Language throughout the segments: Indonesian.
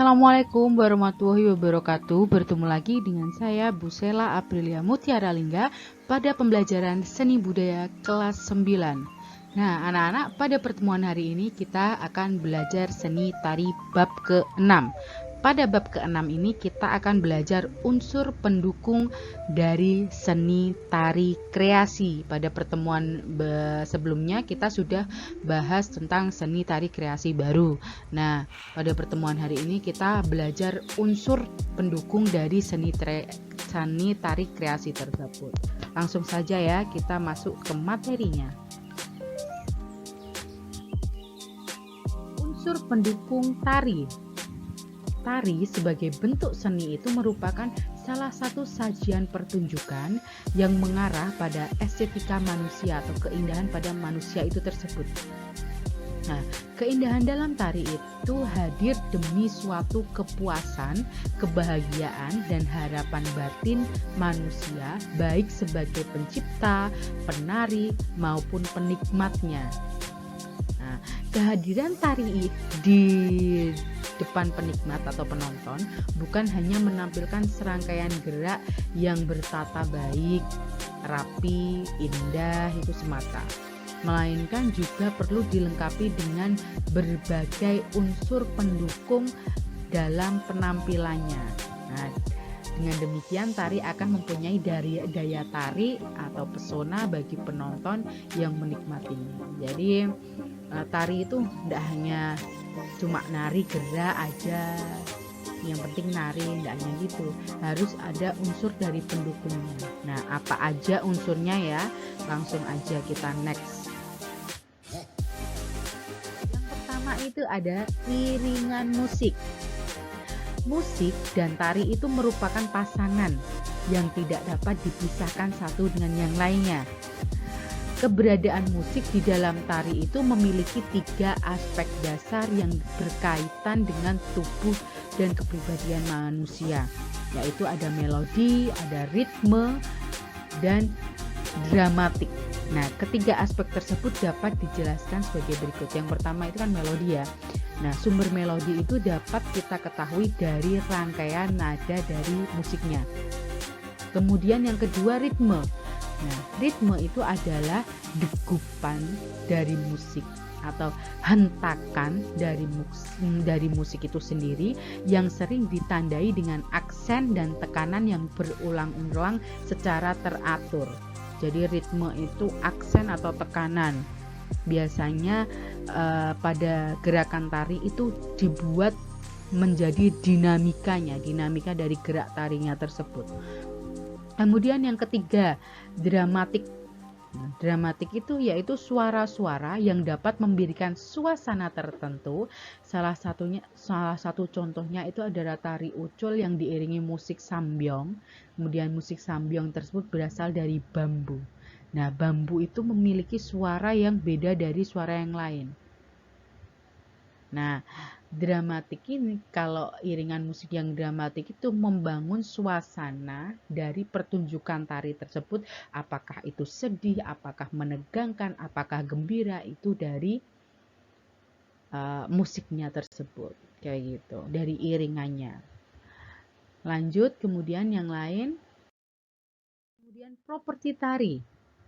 Assalamualaikum warahmatullahi wabarakatuh. Bertemu lagi dengan saya Bu Sela Aprilia Mutiara Lingga pada pembelajaran seni budaya kelas 9. Nah, anak-anak, pada pertemuan hari ini kita akan belajar seni tari bab ke-6. Pada bab ke-6 ini kita akan belajar unsur pendukung dari seni tari kreasi. Pada pertemuan sebelumnya kita sudah bahas tentang seni tari kreasi baru. Nah, pada pertemuan hari ini kita belajar unsur pendukung dari seni tari kreasi tersebut. Langsung saja ya, kita masuk ke materinya. Unsur pendukung tari. Tari sebagai bentuk seni itu merupakan salah satu sajian pertunjukan yang mengarah pada estetika manusia atau keindahan pada manusia itu tersebut. Nah, keindahan dalam tari itu hadir demi suatu kepuasan, kebahagiaan, dan harapan batin manusia, baik sebagai pencipta, penari, maupun penikmatnya. Nah, kehadiran tari di depan penikmat atau penonton bukan hanya menampilkan serangkaian gerak yang bertata baik, rapi, indah itu semata, melainkan juga perlu dilengkapi dengan berbagai unsur pendukung dalam penampilannya. Nah, dengan demikian tari akan mempunyai daya tarik atau pesona bagi penonton yang menikmatinya. Jadi tari itu tidak hanya cuma nari gerak aja, yang penting nari, tidak hanya gitu, harus ada unsur dari pendukungnya. Nah, apa aja unsurnya ya? Langsung aja kita next. Yang pertama itu ada iringan musik. Musik dan tari itu merupakan pasangan yang tidak dapat dipisahkan satu dengan yang lainnya. Keberadaan musik di dalam tari itu memiliki 3 aspek dasar yang berkaitan dengan tubuh dan kepribadian manusia, yaitu ada melodi, ada ritme, dan dramatik. Nah, ketiga aspek tersebut dapat dijelaskan sebagai berikut. Yang pertama itu kan melodi ya. Nah, sumber melodi itu dapat kita ketahui dari rangkaian nada dari musiknya. Kemudian yang kedua ritme. Nah, ritme itu adalah degupan dari musik atau hentakan dari musik itu sendiri yang sering ditandai dengan aksen dan tekanan yang berulang-ulang secara teratur. Jadi ritme itu aksen atau tekanan. Biasanya pada gerakan tari itu dibuat menjadi dinamika dari gerak tarinya tersebut. Kemudian yang ketiga, dramatik. Dramatik itu yaitu suara-suara yang dapat memberikan suasana tertentu. Salah satu contohnya itu adalah tari ucul yang diiringi musik sambyong. Kemudian musik sambyong tersebut berasal dari bambu. Nah, bambu itu memiliki suara yang beda dari suara yang lain. Nah, dramatik ini, kalau iringan musik yang dramatik itu membangun suasana dari pertunjukan tari tersebut, apakah itu sedih, apakah menegangkan, apakah gembira, itu dari musiknya tersebut, kayak gitu, dari iringannya. Lanjut, kemudian yang lain, kemudian properti tari.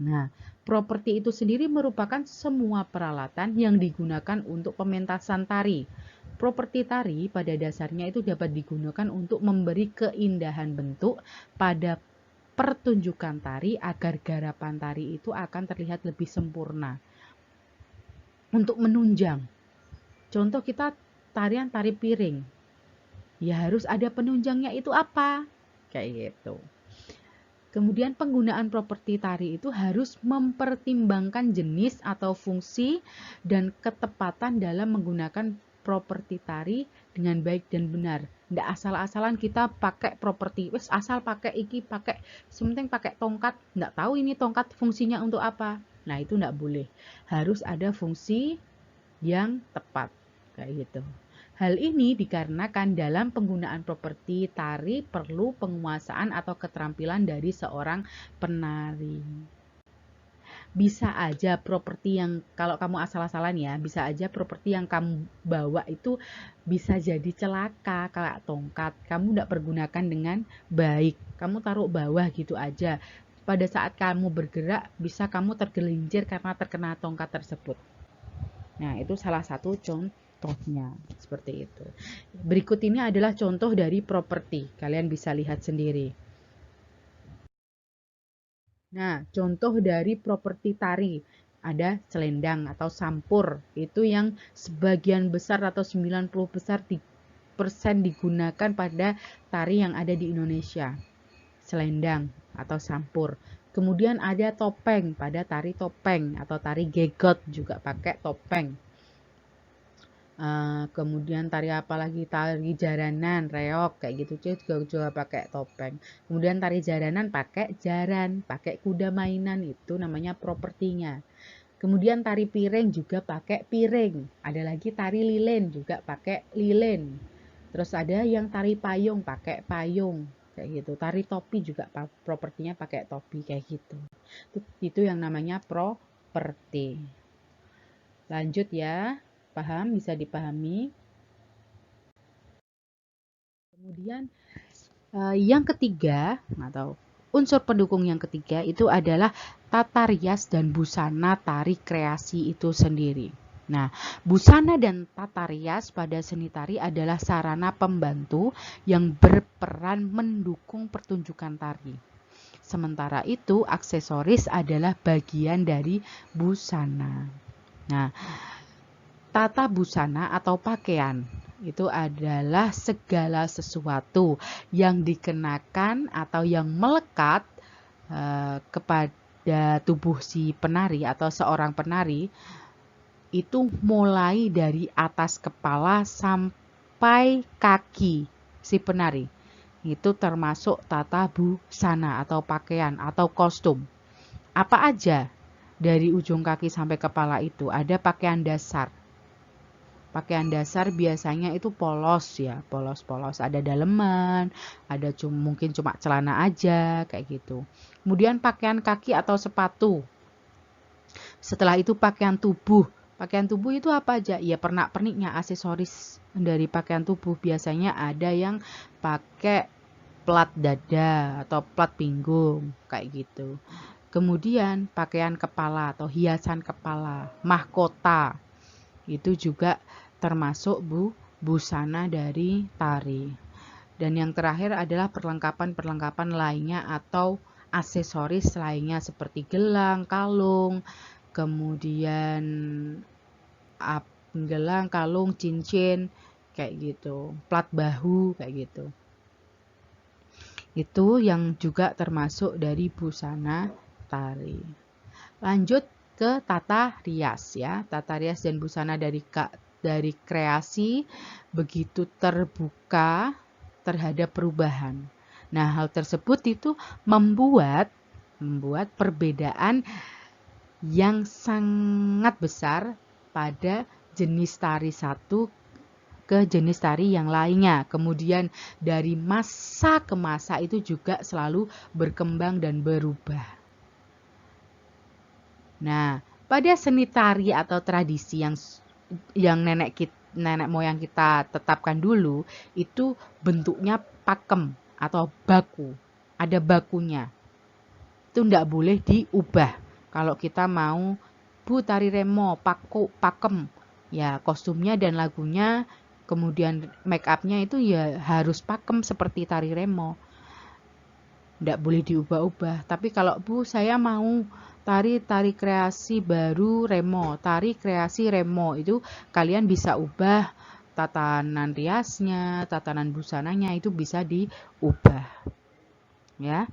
Nah, properti itu sendiri merupakan semua peralatan yang digunakan untuk pementasan tari. Properti tari pada dasarnya itu dapat digunakan untuk memberi keindahan bentuk pada pertunjukan tari agar garapan tari itu akan terlihat lebih sempurna. Untuk menunjang. Contoh kita tarian tari piring. Ya harus ada penunjangnya, itu apa? Kayak gitu. Kemudian penggunaan properti tari itu harus mempertimbangkan jenis atau fungsi dan ketepatan dalam menggunakan properti tari dengan baik dan benar. Nggak asal-asalan kita pakai properti, wes asal pakai iki, sementing pakai tongkat, nggak tahu ini tongkat fungsinya untuk apa. Nah, itu nggak boleh. Harus ada fungsi yang tepat, kayak gitu. Hal ini dikarenakan dalam penggunaan properti tari perlu penguasaan atau keterampilan dari seorang penari. bisa aja properti yang kalau kamu asal-asalan ya, bisa aja properti yang kamu bawa itu bisa jadi celaka. Kayak tongkat kamu tidak pergunakan dengan baik, kamu taruh bawah gitu aja, pada saat kamu bergerak bisa kamu tergelincir karena terkena tongkat tersebut. Nah, itu salah satu contohnya seperti itu. Berikut ini adalah contoh dari properti, kalian bisa lihat sendiri. Nah, contoh dari properti tari ada selendang atau sampur. Itu yang sebagian besar atau 90% digunakan pada tari yang ada di Indonesia. Selendang atau sampur. Kemudian ada topeng pada tari topeng atau tari gegot juga pakai topeng. Kemudian tari apa lagi, tari jaranan, reok kayak gitu juga pakai topeng. Kemudian tari jaranan pakai jaran, pakai kuda mainan, itu namanya propertinya. Kemudian tari piring juga pakai piring. Ada lagi tari lilin juga pakai lilin. Terus ada yang tari payung pakai payung kayak gitu. Tari topi juga propertinya pakai topi kayak gitu. Itu yang namanya properti. Lanjut ya. Paham? Bisa dipahami? Kemudian yang ketiga atau unsur pendukung yang ketiga itu adalah tata rias dan busana tari kreasi itu sendiri. Nah, busana dan tata rias pada seni tari adalah sarana pembantu yang berperan mendukung pertunjukan tari. Sementara itu, aksesoris adalah bagian dari busana. Nah, tata busana atau pakaian itu adalah segala sesuatu yang dikenakan atau yang melekat kepada tubuh si penari atau seorang penari, itu mulai dari atas kepala sampai kaki si penari. Itu termasuk tata busana atau pakaian atau kostum. Apa aja dari ujung kaki sampai kepala itu? Ada pakaian dasar. Pakaian dasar biasanya itu polos ya, polos-polos. Ada daleman, ada mungkin cuma celana aja, kayak gitu. Kemudian pakaian kaki atau sepatu. Setelah itu pakaian tubuh. Pakaian tubuh itu apa aja? Ya pernak-perniknya, aksesoris dari pakaian tubuh. Biasanya ada yang pakai plat dada atau plat pinggung, kayak gitu. Kemudian pakaian kepala atau hiasan kepala, mahkota. Itu juga termasuk busana dari tari. Dan yang terakhir adalah perlengkapan-perlengkapan lainnya atau aksesoris lainnya seperti gelang, kalung, kemudian gelang, kalung, cincin, kayak gitu, plat bahu, kayak gitu. Itu yang juga termasuk dari busana tari. Lanjut ke tata rias ya. Tata rias dan busana dari kreasi begitu terbuka terhadap perubahan. Nah, hal tersebut itu membuat perbedaan yang sangat besar pada jenis tari satu ke jenis tari yang lainnya. Kemudian dari masa ke masa itu juga selalu berkembang dan berubah. Nah, pada seni tari atau tradisi yang nenek moyang kita tetapkan dulu, itu bentuknya pakem atau baku. Ada bakunya. Itu tidak boleh diubah. Kalau kita mau tari remo, pakem, ya kostumnya dan lagunya, kemudian make upnya itu ya harus pakem seperti tari remo. Tidak boleh diubah-ubah. Tapi kalau saya mau tari kreasi baru remo, tari kreasi remo, itu kalian bisa ubah tatanan riasnya, tatanan busananya itu bisa diubah. Ya.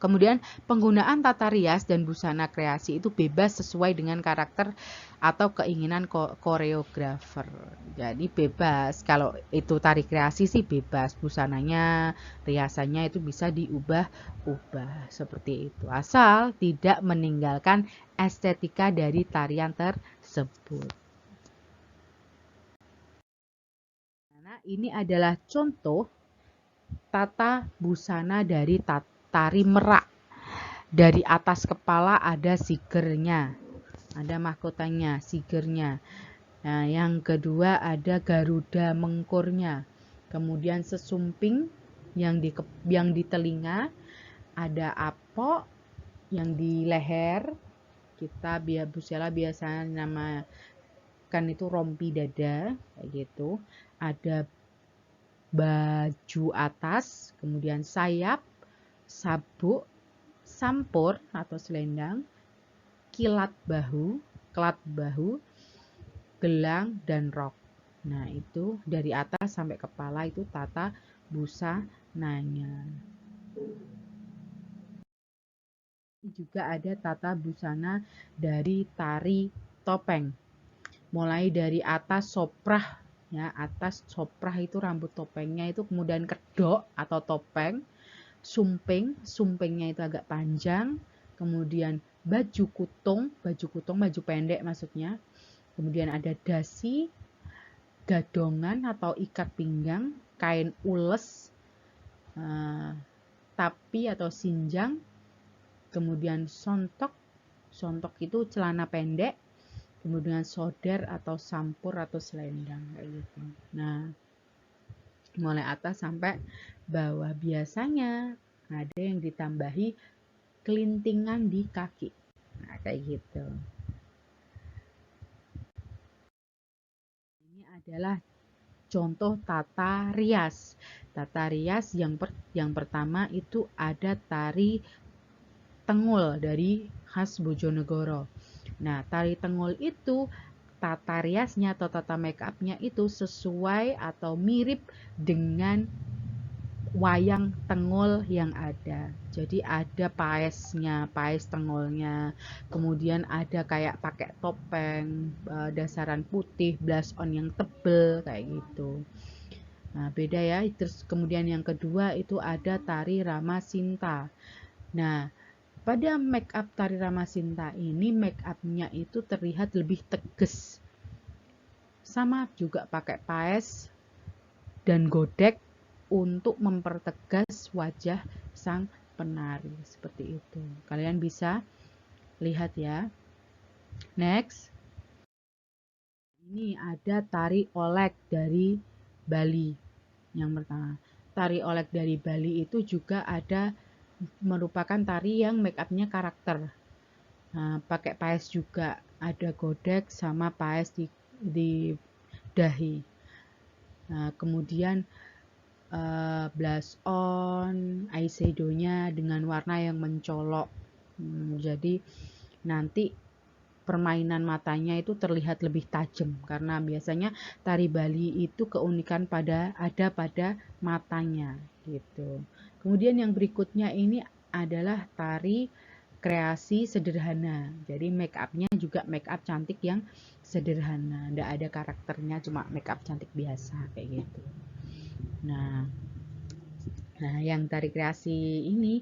Kemudian penggunaan tata rias dan busana kreasi itu bebas sesuai dengan karakter atau keinginan koreografer. Jadi bebas, kalau itu tari kreasi sih bebas, busananya, riasannya itu bisa diubah-ubah seperti itu. Asal tidak meninggalkan estetika dari tarian tersebut. Nah, ini adalah contoh tata busana dari tari merak. Dari atas kepala ada sigernya, ada mahkotanya, sigernya. Nah, yang kedua ada garuda mengkurnya. Kemudian sesumping yang di telinga, ada apok yang di leher. Kita Busela biasa nama kan itu rompi dada kayak gitu. Ada baju atas, kemudian sayap, sabuk, sampur atau selendang, kelat bahu, gelang, dan rok. Nah, itu dari atas sampai kepala itu tata busananya. Juga ada tata busana dari tari topeng. Mulai dari atas soprah, ya, atas soprah itu rambut topengnya itu, kemudian kedok atau topeng, sumpingnya itu agak panjang, kemudian baju kutung, baju pendek maksudnya, kemudian ada dasi, gadongan atau ikat pinggang, kain ules, tapi atau sinjang, kemudian sontok itu celana pendek, kemudian soder atau sampur atau selendang kayak gitu. Nah, mulai atas sampai bawah. Biasanya ada yang ditambahi kelintingan di kaki. Nah, kayak gitu. Ini adalah contoh tata rias. Tata rias yang pertama itu ada tari Tengul dari khas Bojonegoro. Nah, tari Tengul itu tata riasnya atau tata make upnya itu sesuai atau mirip dengan wayang Tengul yang ada. Jadi ada paesnya, paes Tengulnya. Kemudian ada kayak pakai topeng, dasaran putih, blush on yang tebel kayak gitu. Nah, beda ya. Terus kemudian yang kedua itu ada tari Ramasinta. Nah, pada make up tari Ramasinta ini make upnya itu terlihat lebih tegas. Sama juga pakai paes dan godek untuk mempertegas wajah sang penari seperti itu. Kalian bisa lihat ya. Next. Ini ada tari olek dari Bali. Yang pertama, tari olek dari Bali itu juga ada merupakan tari yang make upnya karakter. Nah, pakai paes juga, ada godek sama paes di dahi. Nah, kemudian blush on, eyeshadow-nya dengan warna yang mencolok. Jadi nanti permainan matanya itu terlihat lebih tajam karena biasanya tari Bali itu keunikan ada pada matanya gitu. Kemudian yang berikutnya ini adalah tari kreasi sederhana. Jadi make upnya juga make up cantik yang sederhana, nggak ada karakternya, cuma make up cantik biasa kayak gitu. Nah, yang tari kreasi ini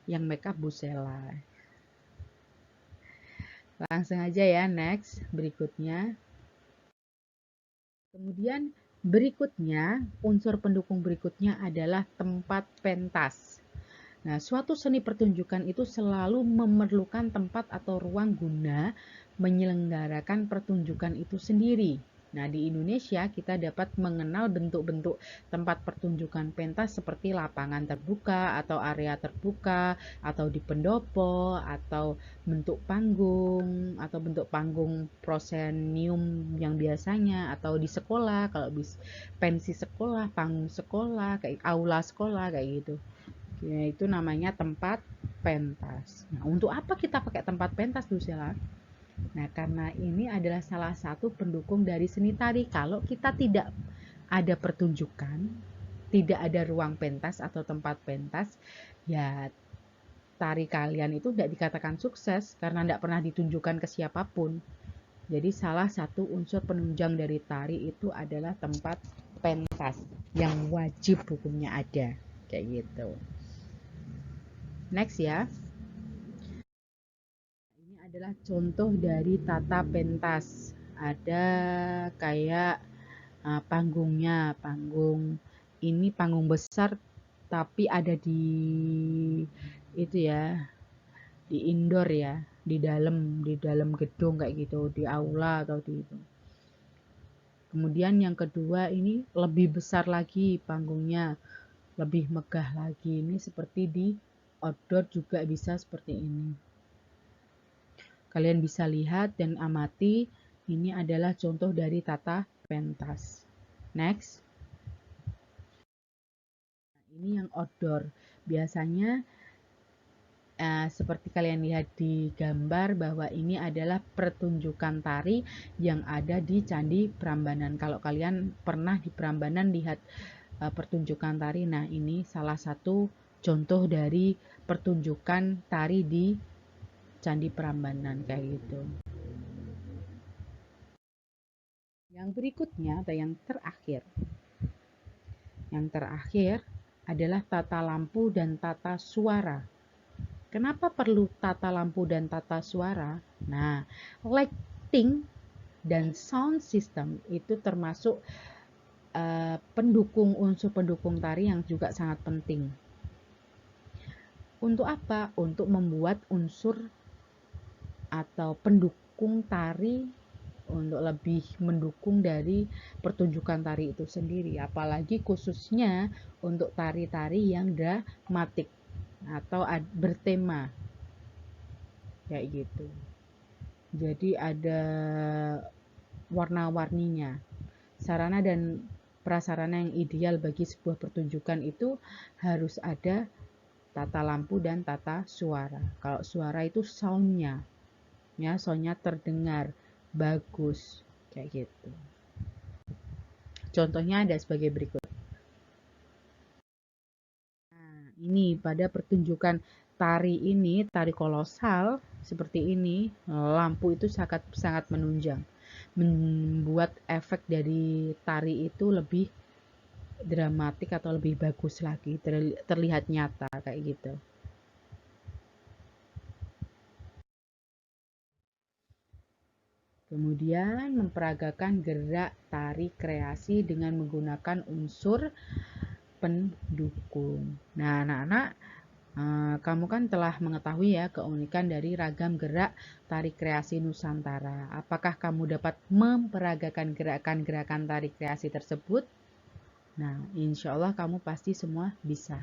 yang make up Busela. Langsung aja ya, next berikutnya. Kemudian berikutnya, unsur pendukung berikutnya adalah tempat pentas. Nah, suatu seni pertunjukan itu selalu memerlukan tempat atau ruang guna menyelenggarakan pertunjukan itu sendiri. Nah, di Indonesia kita dapat mengenal bentuk-bentuk tempat pertunjukan pentas seperti lapangan terbuka atau area terbuka, atau di pendopo, atau bentuk panggung prosenium yang biasanya, atau di sekolah, kalau pensi sekolah, panggung sekolah, kayak aula sekolah kayak gitu. Ya, itu namanya tempat pentas. Nah, untuk apa kita pakai tempat pentas, Dusela? Nah, karena ini adalah salah satu pendukung dari seni tari. Kalau kita tidak ada pertunjukan, tidak ada ruang pentas atau tempat pentas, ya tari kalian itu tidak dikatakan sukses karena tidak pernah ditunjukkan ke siapapun. Jadi salah satu unsur penunjang dari tari itu adalah tempat pentas yang wajib hukumnya ada. Kayak gitu. Next ya. Ini adalah contoh dari tata pentas. Ada kayak panggungnya, ini panggung besar tapi ada di itu ya, di indoor ya, di dalam gedung kayak gitu, di aula atau di itu. Kemudian yang kedua ini lebih besar lagi panggungnya, lebih megah lagi. Ini seperti di outdoor juga bisa seperti ini. Kalian bisa lihat dan amati, ini adalah contoh dari tata pentas. Next. Ini yang outdoor. Biasanya seperti kalian lihat di gambar bahwa ini adalah pertunjukan tari yang ada di Candi Prambanan. Kalau kalian pernah di Prambanan lihat pertunjukan tari, nah ini salah satu contoh dari pertunjukan tari di Candi Prambanan kayak gitu. Yang berikutnya atau yang terakhir. Yang terakhir adalah tata lampu dan tata suara. Kenapa perlu tata lampu dan tata suara? Nah, lighting dan sound system itu termasuk unsur pendukung tari yang juga sangat penting. Untuk apa? Untuk membuat unsur atau pendukung tari untuk lebih mendukung dari pertunjukan tari itu sendiri, apalagi khususnya untuk tari-tari yang dramatik atau bertema kayak gitu. Jadi ada warna-warninya. Sarana dan prasarana yang ideal bagi sebuah pertunjukan itu harus ada tata lampu dan tata suara. Kalau suara itu soundnya, ya soundnya terdengar bagus kayak gitu. Contohnya ada sebagai berikut. Nah, ini pada pertunjukan tari ini, tari kolosal seperti ini, lampu itu sangat menunjang, membuat efek dari tari itu lebih dramatik atau lebih bagus lagi, terlihat nyata kayak gitu. Kemudian memperagakan gerak tari kreasi dengan menggunakan unsur pendukung. Nah, anak-anak, kamu kan telah mengetahui ya keunikan dari ragam gerak tari kreasi Nusantara. Apakah kamu dapat memperagakan gerakan-gerakan tari kreasi tersebut? Nah, insya Allah kamu pasti semua bisa.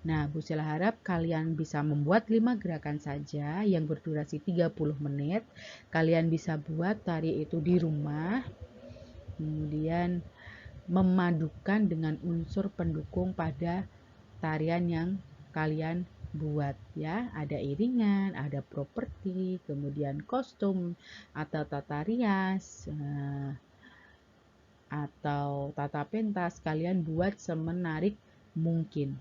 Nah, Bu Sela harap kalian bisa membuat 5 gerakan saja yang berdurasi 30 menit. Kalian bisa buat tari itu di rumah. Kemudian memadukan dengan unsur pendukung pada tarian yang kalian buat ya. Ada iringan, ada properti, kemudian kostum atau tata rias, atau tata pentas, kalian buat semenarik mungkin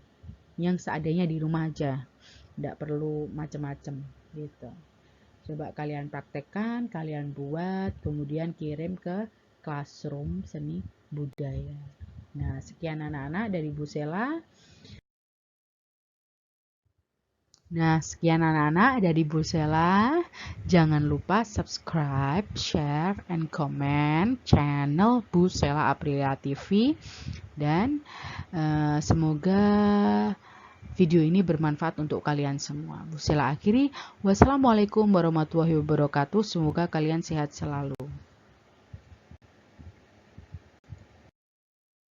yang seadanya di rumah aja, tidak perlu macam-macam gitu. Coba kalian praktekkan, kalian buat, kemudian kirim ke classroom seni budaya. Nah, sekian anak-anak dari Bu Sela. Nah, sekian anak-anak dari Bu Sela. Jangan lupa subscribe, share, and comment channel Bu Sela Aprilia TV. Dan semoga video ini bermanfaat untuk kalian semua. Bu Sela akhiri. Wassalamualaikum warahmatullahi wabarakatuh. Semoga kalian sehat selalu.